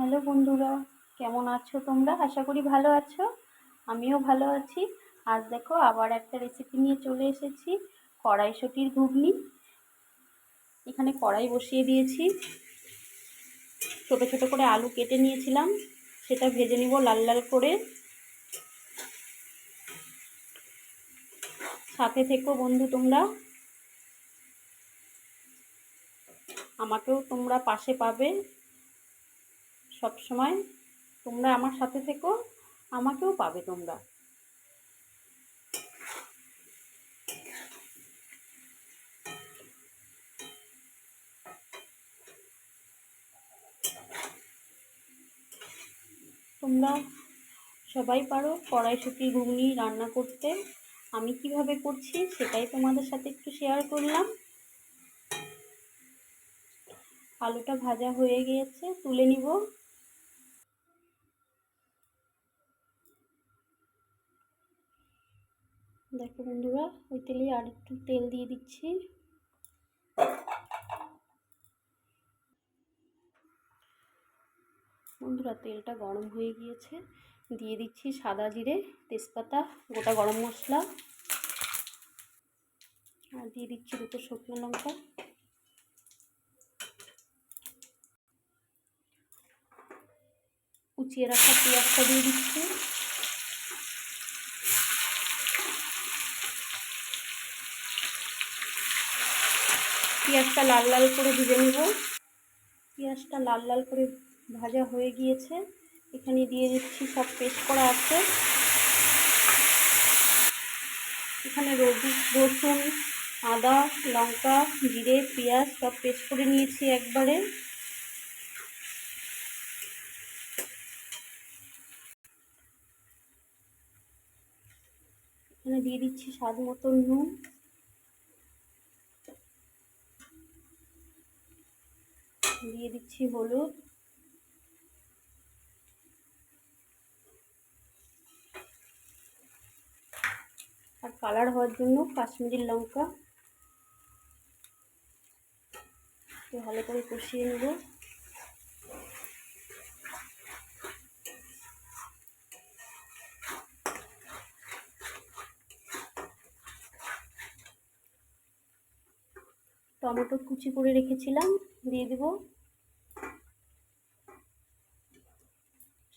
Hello বন্ধুরা, কেমন আছো তোমরা? আশা করি ভালো আছো। আমিও ভালো আছি। আজ দেখো আবার একটা রেসিপি নিয়ে চলে এসেছি, কড়াইশুঁটির ঘুগনি। এখানে কড়াই বসিয়ে দিয়েছি, ছোট ছোট করে আলু কেটে নিয়েছিলাম, সেটা ভেজে নিব লাল লাল করে। সাথে থেকো বন্ধু তোমরা, আমাকেও তোমরা পাশে পাবে সব সময়। তোমরা আমার সাথে থেকো, আমাকেও পাবে তোমরা। তোমরা সবাই পারো কড়াইশুঁটির ঘুগনি রান্না করতে। আমি কিভাবে করছি সেটাই তোমাদের সাথে একটু শেয়ার করলাম। আলুটা ভাজা হয়ে গিয়েছে, তুলে নিব। দেখো বন্ধুরা, ওই তেলে আর একটু তেল দিয়ে দিচ্ছি। বন্ধুরা, তেলটা গরম হয়ে গিয়েছে, দিয়ে দিচ্ছি সাদা জিরে, তেজপাতা, গোটা গরম মশলা, আর দিয়ে দিচ্ছি দুটো শুকনো লঙ্কা। কুচিয়ে রাখা পেঁয়াজটা দিয়ে দিচ্ছি। পেঁয়াজটা লাল লাল করে ভেজে নেব। পেঁয়াজটা লাল লাল করে ভাজা হয়ে গিয়েছে, এখানে দিয়ে দিচ্ছি সব পেস্ট করা আছে। এখানে রসুন, আদা, লঙ্কা, জিরে, পেঁয়াজ সব পেস্ট করে নিয়েছি একবারে। এখানে দিয়ে দিচ্ছি স্বাদ মতো নুন, দিয়ে দিচ্ছি হলুদ, আর কালার হওয়ার জন্য কাশ্মীরি লঙ্কা। ভালো করে কষিয়ে নেব। টমেটো কুচি করে রেখেছিলাম, দিয়ে দেব।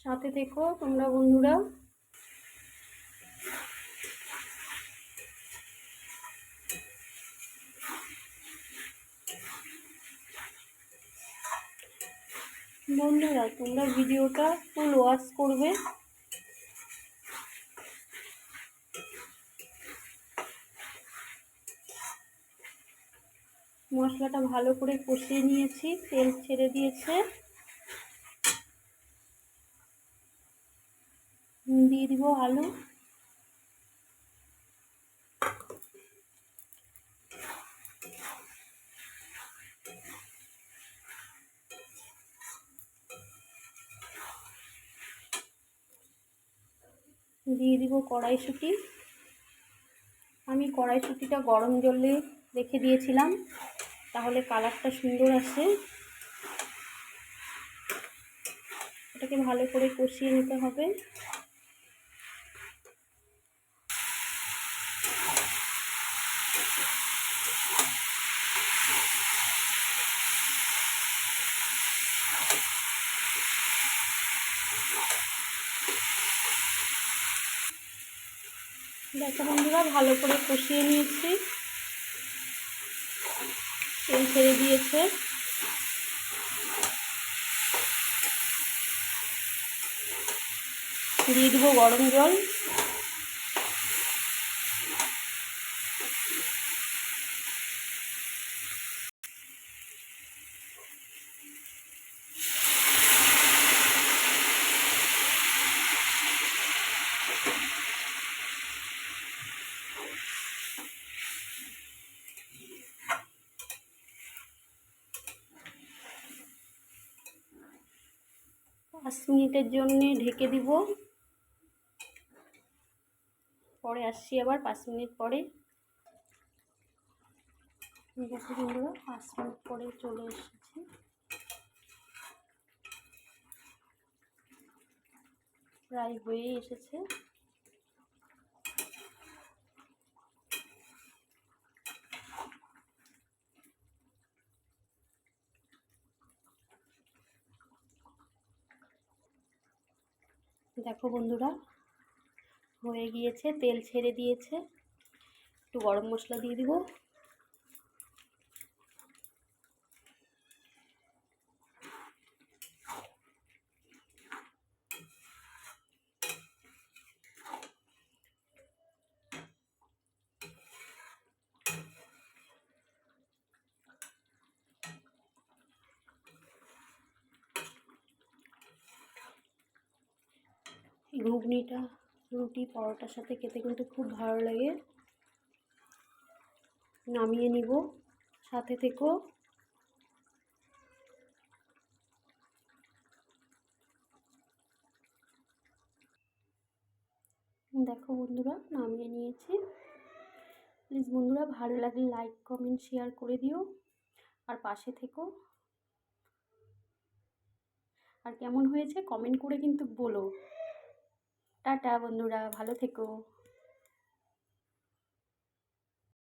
সাথে দেখো তোমরা বন্ধুরা। বন্ধুরা, তোমরা ভিডিওটা ফুল ওয়াচ করবে। মশলাটা ভালো করে কষিয়ে নিয়েছি, তেল ছেড়ে দিয়েছে। দিয়ে দিব আলু। দিয়ে দিব কড়াইশুঁটি। আমি কড়াইশুঁটিটা গরম জলে রেখে দিয়েছিলাম, তাহলে কালারটা সুন্দর আসে। এটাকে ভালো করে কষিয়ে নিতে হবে। দেখো বন্ধুরা, ভালো করে কষিয়ে নিয়েছি, তেল ছেড়ে দিয়েছে। দিয়ে দিব গরম জল। পাঁচ মিনিটের জন্য ঢেকে দিব। পরে আসছি আবার 5 মিনিট পরে। দেখো বন্ধুরা, 5 মিনিট পরে চলে এসেছি। প্রায় হয়ে এসেছে। দেখো বন্ধুরা, হয়ে গিয়েছে, তেল ছেড়ে দিয়েছে। একটু গরম মশলা দিয়ে দিব। ঘুগনিটা রুটি পরোটার সাথে খেতে কিন্তু খুব ভালো লাগে। নামিয়ে নিব, সাথে থেকো। দেখো বন্ধুরা, নামিয়ে নিয়েছি। প্লিজ বন্ধুরা, ভালো লাগলে লাইক কমেন্ট শেয়ার করে দিও, আর পাশে থেকো। আর কেমন হয়েছে কমেন্ট করে কিন্তু বলো। টাটা বন্ধুরা, ভালো থেকো।